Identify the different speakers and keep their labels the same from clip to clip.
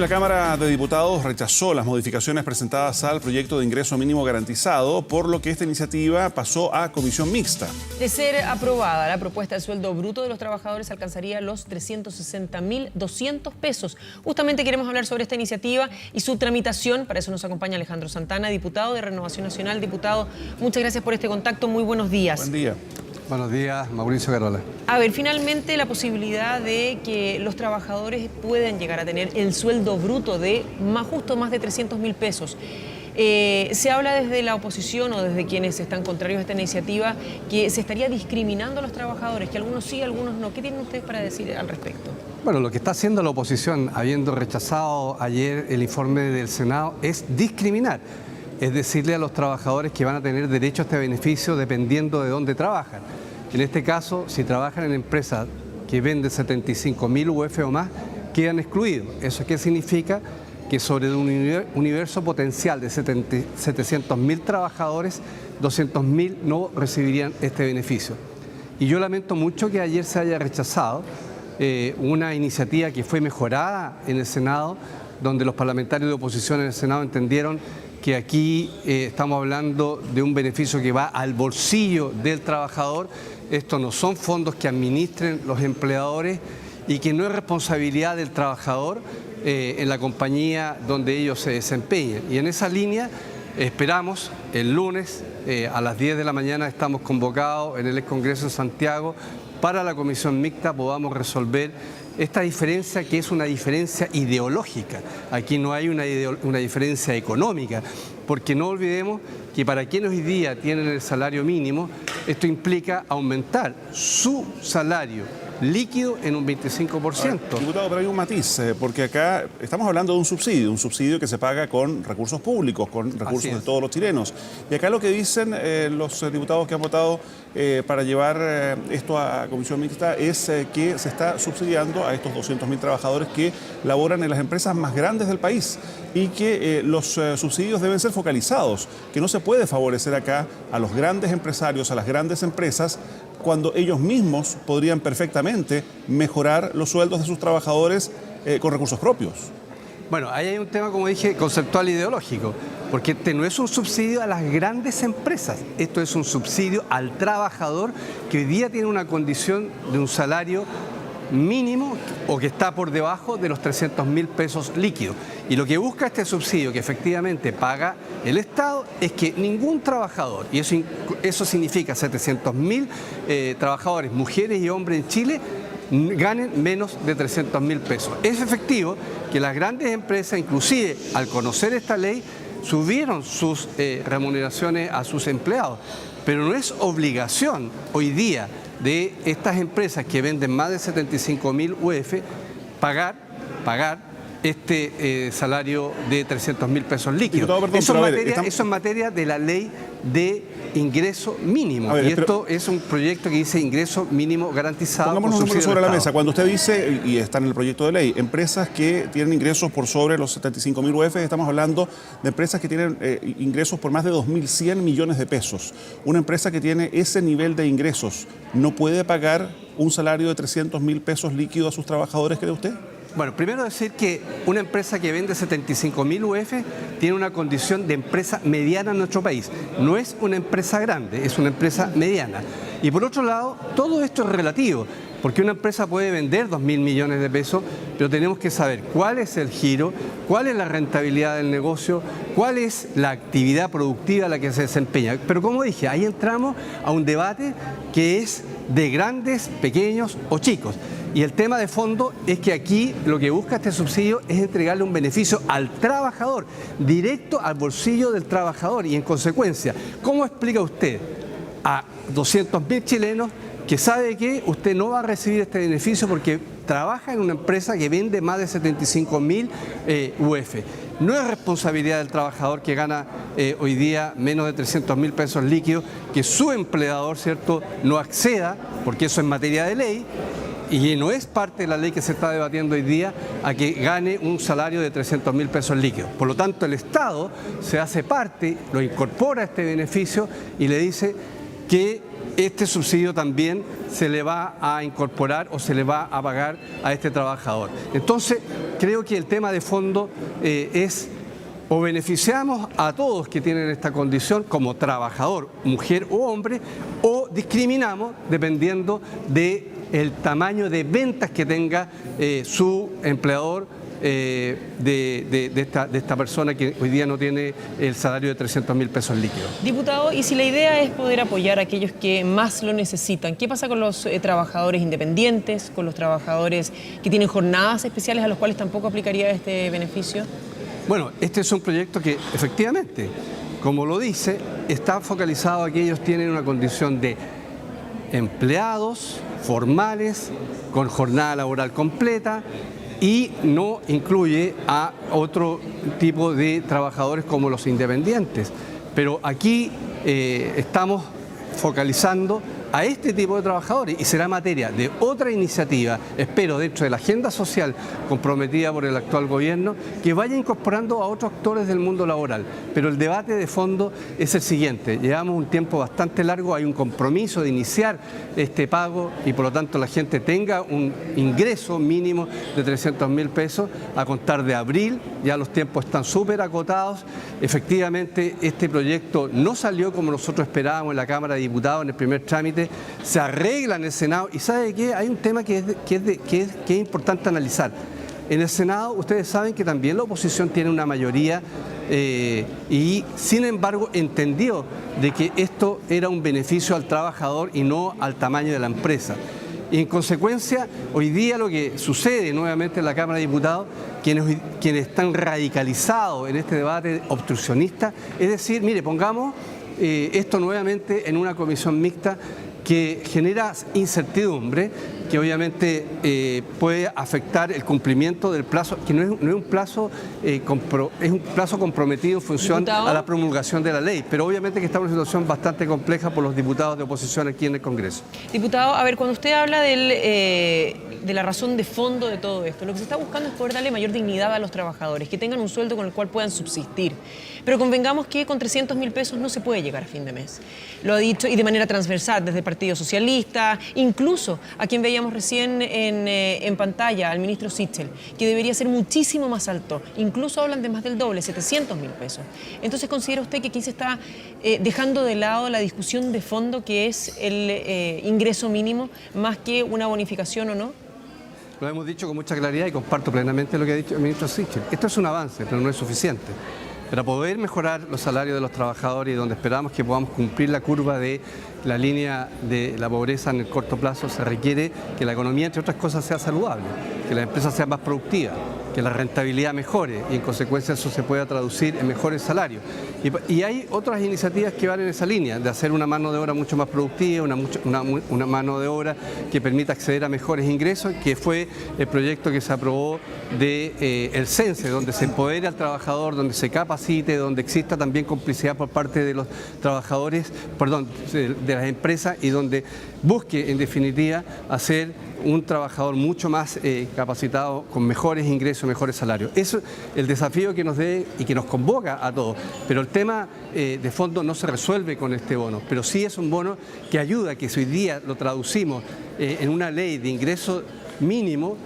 Speaker 1: La Cámara de Diputados rechazó las modificaciones presentadas al proyecto de ingreso mínimo garantizado, por lo que esta iniciativa pasó a comisión mixta.
Speaker 2: De ser aprobada, la propuesta de sueldo bruto de los trabajadores alcanzaría los 360.200 pesos. Justamente queremos hablar sobre esta iniciativa y su tramitación. Para eso nos acompaña Alejandro Santana, diputado de Renovación Nacional. Diputado, muchas gracias por este contacto. Muy buenos días.
Speaker 1: Buen día.
Speaker 3: Buenos días, Mauricio Carola.
Speaker 2: A ver, finalmente la posibilidad de que los trabajadores puedan llegar a tener el sueldo bruto de justo más de 300.000 pesos. Se habla desde la oposición o desde quienes están contrarios a esta iniciativa que se estaría discriminando a los trabajadores, que algunos sí, algunos no. ¿Qué tienen ustedes para decir al respecto?
Speaker 3: Bueno, lo que está haciendo la oposición, habiendo rechazado ayer el informe del Senado, es discriminar. Es decirle a los trabajadores que van a tener derecho a este beneficio dependiendo de dónde trabajan. En este caso, si trabajan en empresas que venden 75.000 UF o más, quedan excluidos. ¿Eso qué significa? Que sobre un universo potencial de 700.000 trabajadores, 200.000 no recibirían este beneficio. Y yo lamento mucho que ayer se haya rechazado una iniciativa que fue mejorada en el Senado, donde los parlamentarios de oposición en el Senado entendieron que aquí estamos hablando de un beneficio que va al bolsillo del trabajador. Estos no son fondos que administren los empleadores y que no es responsabilidad del trabajador en la compañía donde ellos se desempeñen. Y en esa línea esperamos el lunes a las 10 de la mañana estamos convocados en el Ex Congreso de Santiago para la comisión mixta podamos resolver esta diferencia que es una diferencia ideológica. Aquí no hay una diferencia económica, porque no olvidemos que para quienes hoy día tienen el salario mínimo, esto implica aumentar su salario líquido en un 25%.
Speaker 1: Diputado, pero hay un matiz, porque acá estamos hablando de un subsidio que se paga con recursos públicos, con recursos de todos los chilenos. Y acá lo que dicen los diputados que han votado para llevar esto a comisión mixta es que se está subsidiando a estos 200.000 trabajadores que laboran en las empresas más grandes del país y que los subsidios deben ser focalizados, que no se puede favorecer acá a los grandes empresarios, a las grandes empresas, cuando ellos mismos podrían perfectamente mejorar los sueldos de sus trabajadores con recursos propios.
Speaker 3: Bueno, ahí hay un tema, como dije, conceptual e ideológico, porque este no es un subsidio a las grandes empresas, esto es un subsidio al trabajador que hoy día tiene una condición de un salario mínimo o que está por debajo de los 300.000 pesos líquidos. Y lo que busca este subsidio que efectivamente paga el Estado es que ningún trabajador, y eso significa 700.000 trabajadores, mujeres y hombres en Chile, ganen menos de 300.000 pesos. Es efectivo que las grandes empresas, inclusive al conocer esta ley, subieron sus remuneraciones a sus empleados, pero no es obligación hoy día de estas empresas que venden más de 75.000 UF pagar este salario de 300.000 pesos líquidos. Eso es materia de la ley de ingreso mínimo. Y esto es un proyecto que dice ingreso mínimo garantizado.
Speaker 1: Pongámonos un número sobre la mesa. Cuando usted dice, y está en el proyecto de ley, empresas que tienen ingresos por sobre los 75.000 UF, estamos hablando de empresas que tienen ingresos por más de 2.100 millones de pesos. Una empresa que tiene ese nivel de ingresos, ¿no puede pagar un salario de 300.000 pesos líquidos a sus trabajadores, cree usted?
Speaker 3: Bueno, primero decir que una empresa que vende 75.000 UF tiene una condición de empresa mediana en nuestro país. No es una empresa grande, es una empresa mediana. Y por otro lado, todo esto es relativo, porque una empresa puede vender 2.000 millones de pesos, pero tenemos que saber cuál es el giro, cuál es la rentabilidad del negocio, cuál es la actividad productiva a la que se desempeña. Pero como dije, ahí entramos a un debate que es de grandes, pequeños o chicos. Y el tema de fondo es que aquí lo que busca este subsidio es entregarle un beneficio al trabajador, directo al bolsillo del trabajador. Y en consecuencia, ¿cómo explica usted a 200.000 chilenos que sabe que usted no va a recibir este beneficio porque trabaja en una empresa que vende más de 75.000 UF? No es responsabilidad del trabajador que gana hoy día menos de 300.000 pesos líquidos que su empleador, ¿cierto?, no acceda, porque eso es materia de ley, y no es parte de la ley que se está debatiendo hoy día a que gane un salario de 300.000 pesos líquidos. Por lo tanto, el Estado se hace parte, lo incorpora a este beneficio y le dice que este subsidio también se le va a incorporar o se le va a pagar a este trabajador. Entonces, creo que el tema de fondo es o beneficiamos a todos que tienen esta condición como trabajador, mujer o hombre, o discriminamos dependiendo del tamaño de ventas que tenga su empleador de esta persona que hoy día no tiene el salario de 300.000 pesos líquidos.
Speaker 2: Diputado, y si la idea es poder apoyar a aquellos que más lo necesitan, ¿qué pasa con los trabajadores independientes, con los trabajadores que tienen jornadas especiales a los cuales tampoco aplicaría este beneficio?
Speaker 3: Bueno, este es un proyecto que efectivamente, como lo dice, está focalizado a que ellos tienen una condición de empleados formales, con jornada laboral completa, y no incluye a otro tipo de trabajadores como los independientes. Pero aquí estamos focalizando a este tipo de trabajadores y será materia de otra iniciativa, espero, dentro de la agenda social comprometida por el actual gobierno, que vaya incorporando a otros actores del mundo laboral. Pero el debate de fondo es el siguiente: llevamos un tiempo bastante largo, hay un compromiso de iniciar este pago y por lo tanto la gente tenga un ingreso mínimo de 300.000 pesos a contar de abril. Ya los tiempos están súper acotados. Efectivamente, este proyecto no salió como nosotros esperábamos en la Cámara de Diputados en el primer trámite, se arregla en el Senado y ¿sabe qué? Hay un tema que es importante analizar. En el Senado ustedes saben que también la oposición tiene una mayoría y sin embargo entendió de que esto era un beneficio al trabajador y no al tamaño de la empresa. Y en consecuencia, hoy día lo que sucede nuevamente en la Cámara de Diputados, quienes están radicalizados en este debate obstruccionista, es decir, mire, pongamos esto nuevamente en una comisión mixta que genera incertidumbre, que obviamente puede afectar el cumplimiento del plazo, que no es un plazo, es un plazo comprometido en función
Speaker 2: ¿Diputado?
Speaker 3: A la promulgación de la ley, pero obviamente que estamos en una situación bastante compleja por los diputados de oposición aquí en el Congreso.
Speaker 2: Diputado, a ver, cuando usted habla de la razón de fondo de todo esto, lo que se está buscando es poder darle mayor dignidad a los trabajadores, que tengan un sueldo con el cual puedan subsistir. Pero convengamos que con 300.000 pesos no se puede llegar a fin de mes. Lo ha dicho, y de manera transversal, desde el Partido Socialista, incluso a quien veíamos recién en pantalla, al ministro Sichel, que debería ser muchísimo más alto. Incluso hablan de más del doble, 700.000 pesos. Entonces, ¿considera usted que aquí se está dejando de lado la discusión de fondo, que es el ingreso mínimo, más que una bonificación o no?
Speaker 3: Lo hemos dicho con mucha claridad y comparto plenamente lo que ha dicho el ministro Sichel. Esto es un avance, pero no es suficiente. Para poder mejorar los salarios de los trabajadores y donde esperamos que podamos cumplir la curva de la línea de la pobreza en el corto plazo, se requiere que la economía, entre otras cosas, sea saludable, que la empresa sea más productiva, que la rentabilidad mejore y en consecuencia eso se pueda traducir en mejores salarios. Y hay otras iniciativas que van en esa línea, de hacer una mano de obra mucho más productiva, una mano de obra que permita acceder a mejores ingresos, que fue el proyecto que se aprobó de el CENSE, donde se empodere al trabajador, donde se capacite, donde exista también complicidad por parte de los trabajadores, perdón, de las empresas y donde busque en definitiva hacer un trabajador mucho más capacitado, con mejores ingresos, mejores salarios. Eso es el desafío que nos dé y que nos convoca a todos. Pero el tema de fondo no se resuelve con este bono, pero sí es un bono que ayuda, que si hoy día lo traducimos en una ley de ingreso mínimo,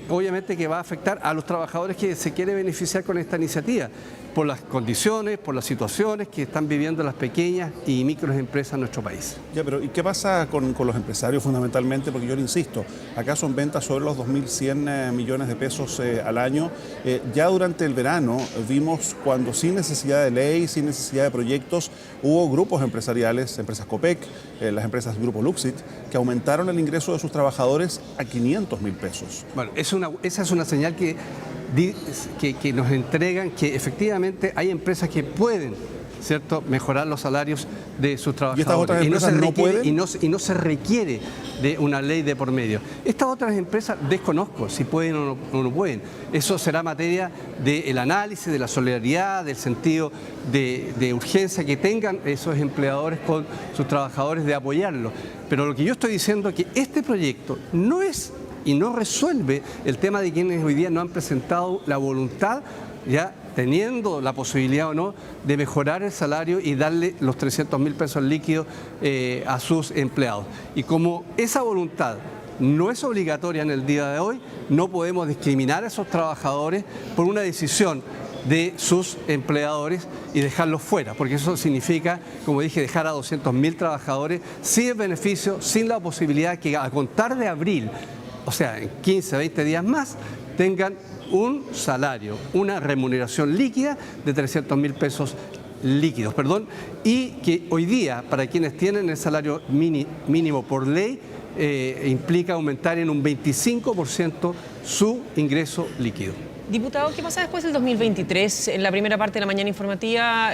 Speaker 3: obviamente que va a afectar a los trabajadores que se quiere beneficiar con esta iniciativa, por las condiciones, por las situaciones que están viviendo las pequeñas y microempresas en nuestro país.
Speaker 1: Ya, pero ¿y qué pasa con los empresarios fundamentalmente? Porque yo le insisto, acá son ventas sobre los 2.100 millones de pesos al año. Ya durante el verano vimos cuando sin necesidad de ley, sin necesidad de proyectos, hubo grupos empresariales, empresas Copec, las empresas Grupo Luxit, que aumentaron el ingreso de sus trabajadores a 500.000 pesos.
Speaker 3: Bueno, esa es una señal que nos entregan que efectivamente hay empresas que pueden, ¿cierto?, mejorar los salarios de sus trabajadores.
Speaker 1: ¿Y estas otras empresas no pueden?
Speaker 3: Y no se requiere de una ley de por medio. Estas otras empresas desconozco si pueden o no pueden. Eso será materia del análisis, de la solidaridad, del sentido de urgencia que tengan esos empleadores con sus trabajadores, de apoyarlos. Pero lo que yo estoy diciendo es que este proyecto no es y no resuelve el tema de quienes hoy día no han presentado la voluntad ya teniendo la posibilidad o no de mejorar el salario y darle los 300.000 pesos líquidos a sus empleados. Y como esa voluntad no es obligatoria en el día de hoy, no podemos discriminar a esos trabajadores por una decisión de sus empleadores y dejarlos fuera, porque eso significa, como dije, dejar a 200.000 trabajadores sin el beneficio, sin la posibilidad que a contar de abril, o sea, en 15, 20 días más, tengan un salario, una remuneración líquida de 300.000 pesos líquidos, y que hoy día, para quienes tienen el salario mínimo por ley, implica aumentar en un 25% su ingreso líquido.
Speaker 2: Diputado, ¿qué pasa después del 2023? En la primera parte de la mañana informativa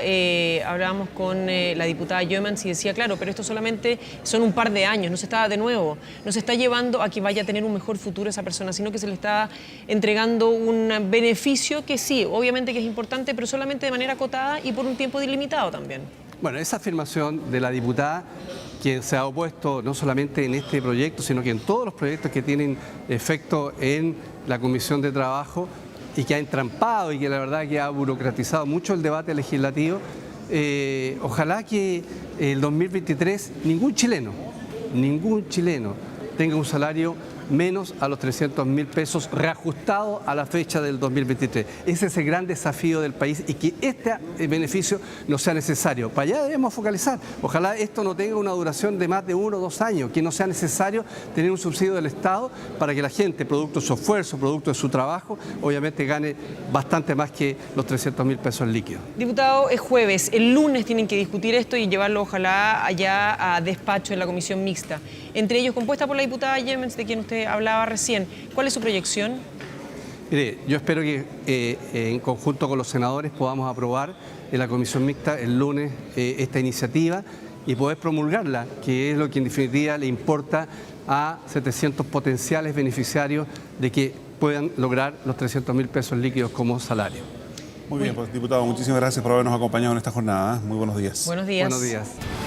Speaker 2: hablábamos con la diputada Yeomans y decía, claro, pero esto solamente son un par de años, no se está llevando a que vaya a tener un mejor futuro esa persona, sino que se le está entregando un beneficio que sí, obviamente que es importante, pero solamente de manera acotada y por un tiempo delimitado también.
Speaker 3: Bueno, esa afirmación de la diputada, quien se ha opuesto no solamente en este proyecto, sino que en todos los proyectos que tienen efecto en la Comisión de Trabajo, y que ha entrampado y que la verdad que ha burocratizado mucho el debate legislativo, ojalá que el 2023 ningún chileno tenga un salario menos a los 300.000 pesos reajustado a la fecha del 2023. Ese es el gran desafío del país y que este beneficio no sea necesario. Para allá debemos focalizar. Ojalá esto no tenga una duración de más de 1 o 2 años, que no sea necesario tener un subsidio del Estado para que la gente, producto de su esfuerzo, producto de su trabajo, obviamente gane bastante más que los 300.000 pesos líquidos.
Speaker 2: Diputado, es jueves, el lunes tienen que discutir esto y llevarlo ojalá allá a despacho en la comisión mixta. Entre ellos, compuesta por la diputada Yeomans, de quien usted hablaba recién. ¿Cuál es su proyección?
Speaker 3: Mire, yo espero que en conjunto con los senadores podamos aprobar en la comisión mixta el lunes esta iniciativa y poder promulgarla, que es lo que en definitiva le importa a 700 potenciales beneficiarios de que puedan lograr los 300.000 pesos líquidos como salario.
Speaker 1: Muy bien, pues diputado, muchísimas gracias por habernos acompañado en esta jornada. Muy buenos días.
Speaker 2: Buenos días.
Speaker 3: Buenos días.